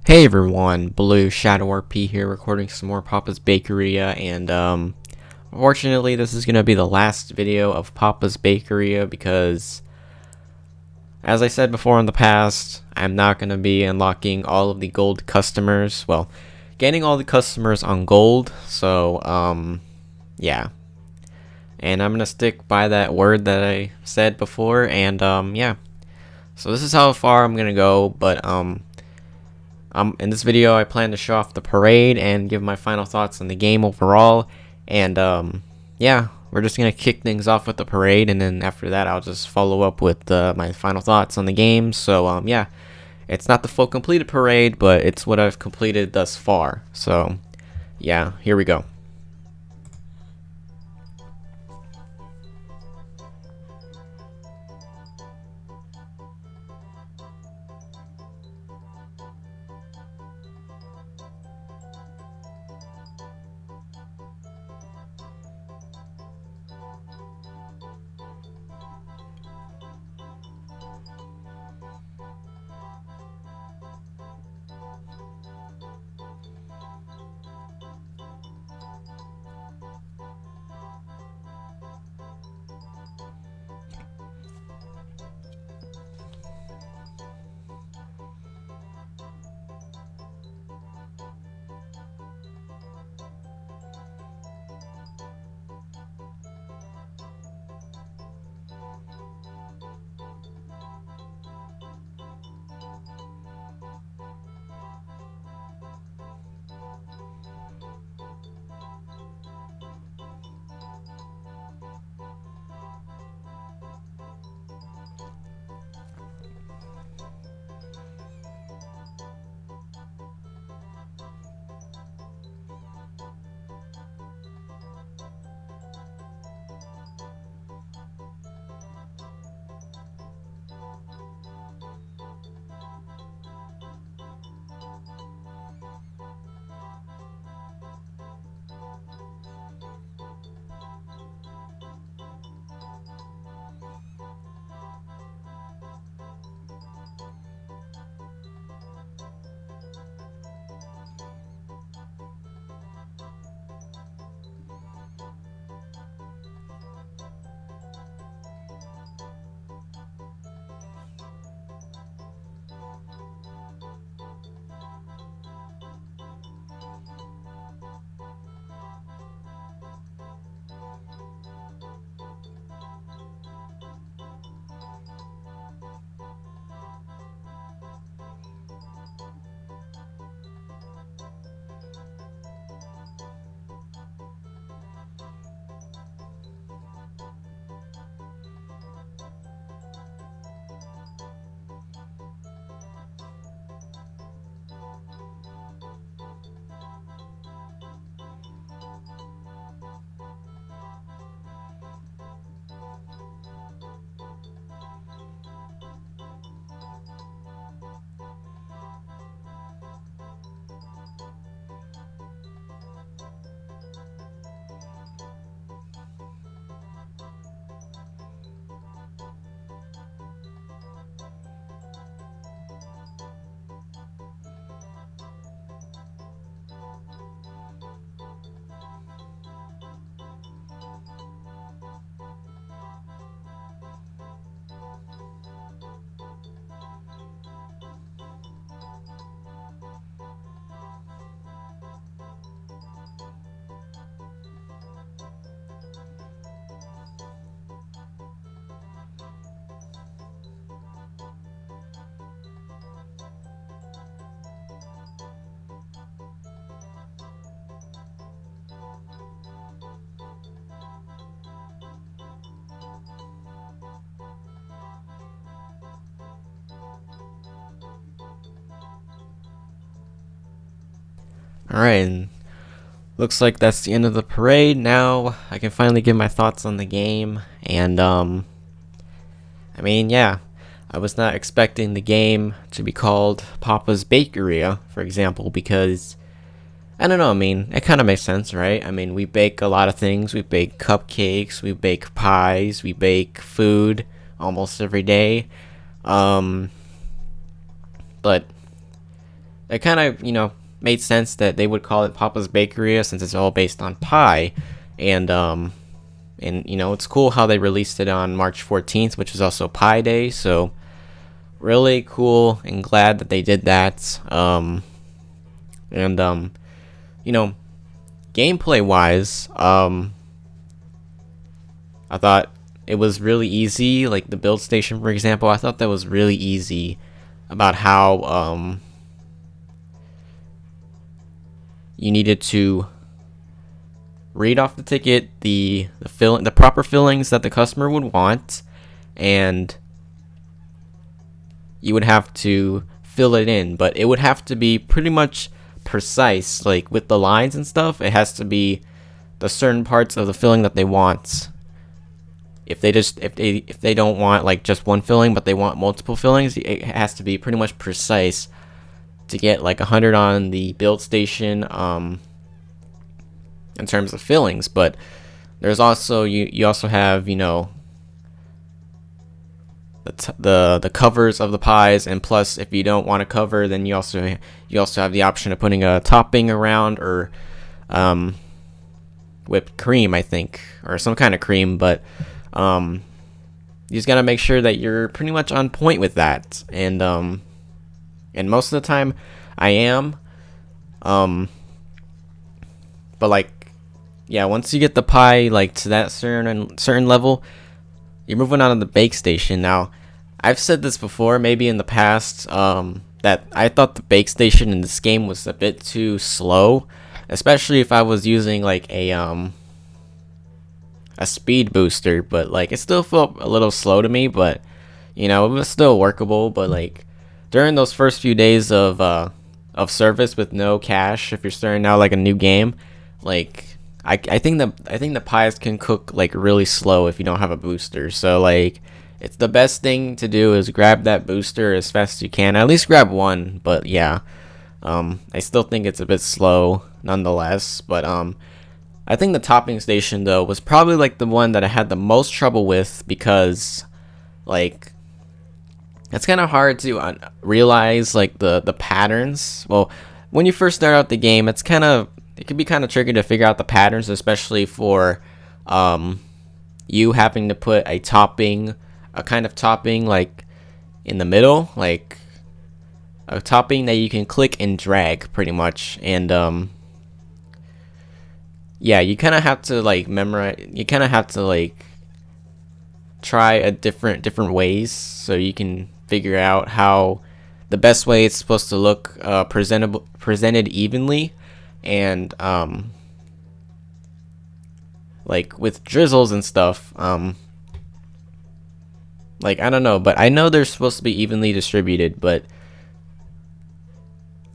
Hey everyone, Blue Shadow RP here, recording some more Papa's Bakeria, and unfortunately this is gonna be the last video of Papa's Bakeria because, as I said before in the past, I'm not gonna be unlocking all of the gold customers. Well, gaining all the customers on gold. So yeah, and I'm gonna stick by that word that I said before, and yeah. So this is how far I'm gonna go, but in this video, I plan to show off the parade and give my final thoughts on the game overall. And yeah, we're just gonna kick things off with the parade, and then after that, I'll just follow up with my final thoughts on the game. So yeah, it's not the full completed parade, but it's what I've completed thus far. So yeah, here we go. Alright, and looks like that's the end of the parade. Now I can finally give my thoughts on the game, and I mean, yeah, I was not expecting the game to be called Papa's Bakeria, for example, because I don't know, I mean, it kind of makes sense, right? I mean, we bake a lot of things. We bake cupcakes, we bake pies, we bake food almost every day. But it kind of, made sense that they would call it Papa's Bakeria since it's all based on pie. And it's cool how they released it on March 14th, which is also Pi Day. So really cool and glad that they did that. And gameplay wise, I thought it was really easy. Like the build station, for example, I thought that was really easy about how you needed to read off the ticket the proper fillings that the customer would want, and you would have to fill it in, but it would have to be pretty much precise. Like with the lines and stuff, it has to be the certain parts of the filling that they want. If they don't want like just one filling, but they want multiple fillings, it has to be pretty much precise to get like 100 on the build station in terms of fillings. But there's also you also have the covers of the pies, and plus if you don't want a cover, then you also have the option of putting a topping around, or whipped cream, I think, or some kind of cream. But you just gotta make sure that you're pretty much on point with that, and most of the time I am. But like, yeah, once you get the pie like to that certain level, you're moving on to the bake station. Now, I've said this before, maybe in the past, that I thought the bake station in this game was a bit too slow, especially if I was using like a speed booster. But like, it still felt a little slow to me, but it was still workable. But like, during those first few days of service with no cash, if you're starting out like a new game, like I think the pies can cook like really slow if you don't have a booster. So like, it's the best thing to do is grab that booster as fast as you can. At least grab one. But yeah, I still think it's a bit slow nonetheless. But I think the topping station though was probably like the one that I had the most trouble with, because like, it's kind of hard to realize like the patterns. Well, when you first start out the game, it can be kind of tricky to figure out the patterns, especially for you having to put a kind of topping like in the middle, like a topping that you can click and drag pretty much. And yeah, you kind of have to like memorize, you kind of have to like try a different ways so you can figure out how the best way it's supposed to look presented evenly. And like with drizzles and stuff, like I don't know, but I know they're supposed to be evenly distributed, but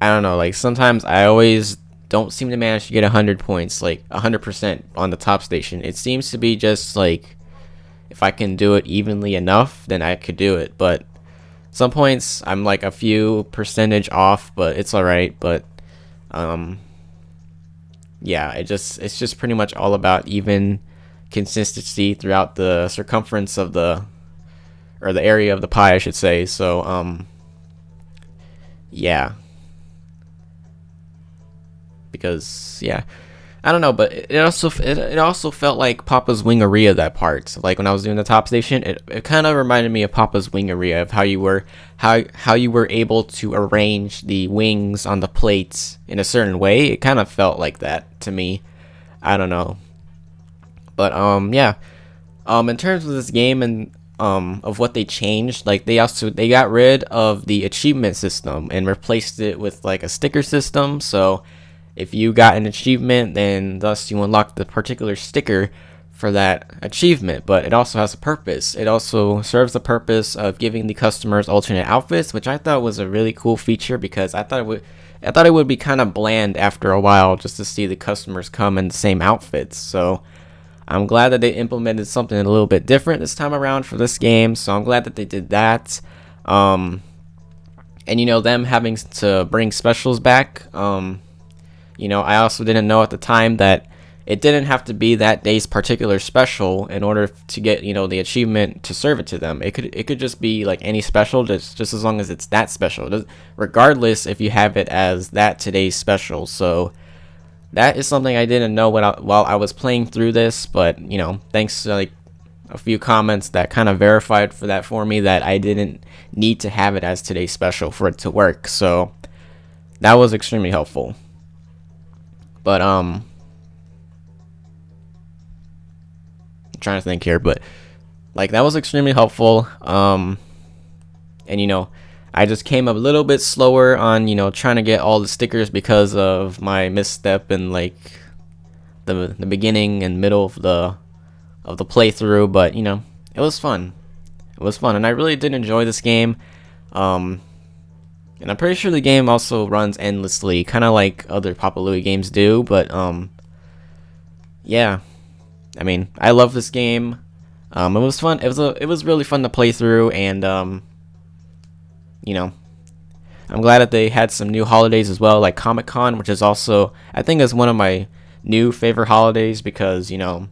I don't know, like sometimes I always don't seem to manage to get 100 points, like 100% on the top station. It seems to be just like, if I can do it evenly enough, then I could do it. But some points I'm like a few percentage off, but it's alright. But yeah, it's just pretty much all about even consistency throughout the circumference of the area of the pie, I should say. So yeah, because yeah, I don't know, but it also felt like Papa's Wingeria, that part. Like when I was doing the top station, it kind of reminded me of Papa's Wingeria, of how you were able to arrange the wings on the plates in a certain way. It kind of felt like that to me. I don't know, but yeah, in terms of this game and of what they changed, like they got rid of the achievement system and replaced it with like a sticker system. So if you got an achievement, then thus you unlock the particular sticker for that achievement. But it also has a purpose. It also serves the purpose of giving the customers alternate outfits, which I thought was a really cool feature, because I thought it would be kind of bland after a while just to see the customers come in the same outfits. So I'm glad that they implemented something a little bit different this time around for this game. So I'm glad that they did that. And them having to bring specials back. I also didn't know at the time that it didn't have to be that day's particular special in order to get, you know, the achievement to serve it to them. It could just be like any special, just as long as it's that special, regardless if you have it as that today's special. So that is something I didn't know while I was playing through this, but you know, thanks to like a few comments that kind of verified for me that I didn't need to have it as today's special for it to work. So that was extremely helpful. But I'm trying to think here, but like that was extremely helpful. And you know, I just came a little bit slower on, you know, trying to get all the stickers because of my misstep in like the beginning and middle of the playthrough. But you know, it was fun. It was fun, and I really did enjoy this game. And I'm pretty sure the game also runs endlessly, kind of like other Papa Louie games do. But yeah, I mean, I love this game. It was fun. It was really fun to play through, and you know, I'm glad that they had some new holidays as well, like Comic-Con, which is also, I think, is one of my new favorite holidays because, you know,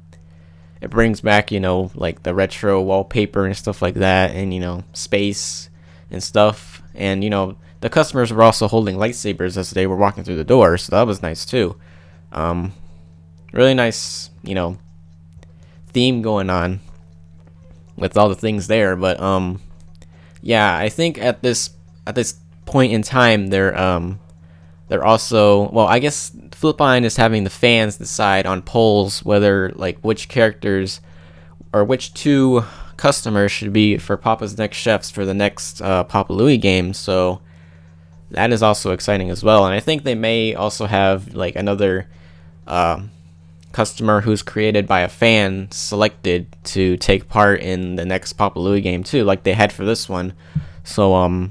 it brings back, you know, like the retro wallpaper and stuff like that, and you know, space and stuff. And you know, the customers were also holding lightsabers as they were walking through the door, so that was nice too. Really nice, you know, theme going on with all the things there. But yeah, I think at this point in time, they're also, well, I guess Flipline is having the fans decide on polls whether like which characters or which two customers should be for Papa's Next Chefs for the next Papa Louie game. So that is also exciting as well. And I think they may also have like another customer who's created by a fan selected to take part in the next Papa Louie game too, like they had for this one. So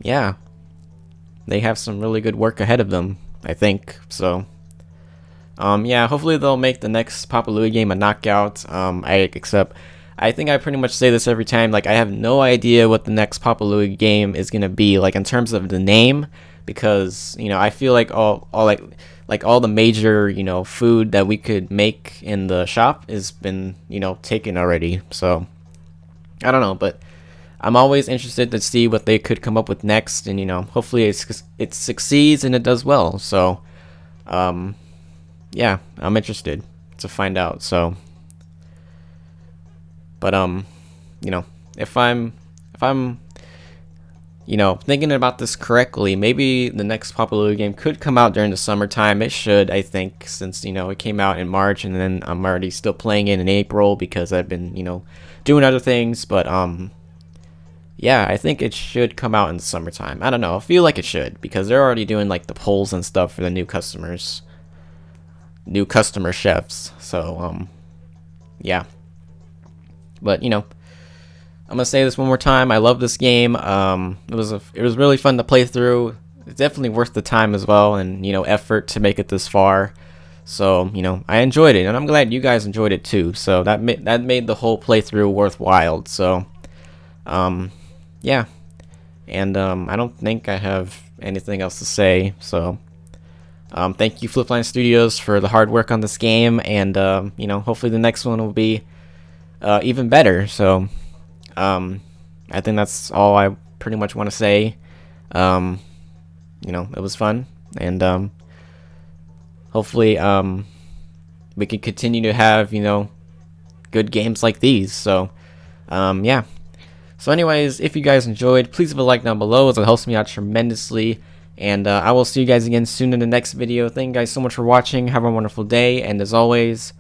yeah, they have some really good work ahead of them, I think. So yeah, hopefully they'll make the next Papa Louie game a knockout. I think I pretty much say this every time, like I have no idea what the next Papa Louie game is gonna be, like in terms of the name, because you know, I feel like all the major, you know, food that we could make in the shop has been, you know, taken already. So I don't know, but I'm always interested to see what they could come up with next, and you know, hopefully it succeeds and it does well. So yeah, I'm interested to find out. So but you know, if I'm you know, thinking about this correctly, maybe the next Papa Louie game could come out during the summertime. It should, I think, since, you know, it came out in March, and then I'm already still playing it in April because I've been, you know, doing other things. But yeah, I think it should come out in the summertime. I don't know, I feel like it should, because they're already doing like the polls and stuff for the new customer chefs. So yeah, but you know, I'm gonna say this one more time. I love this game. It was really fun to play through. It's definitely worth the time as well, and you know, effort to make it this far. So you know, I enjoyed it, and I'm glad you guys enjoyed it too. So that made the whole playthrough worthwhile. So yeah, and I don't think I have anything else to say. So thank you, Flipline Studios, for the hard work on this game, and you know, hopefully the next one will be even better. So I think that's all I pretty much want to say. You know, it was fun, and hopefully we can continue to have, you know, good games like these. So yeah. So anyways, if you guys enjoyed, please leave a like down below, as it helps me out tremendously. And I will see you guys again soon in the next video. Thank you guys so much for watching. Have a wonderful day, and as always,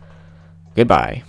goodbye.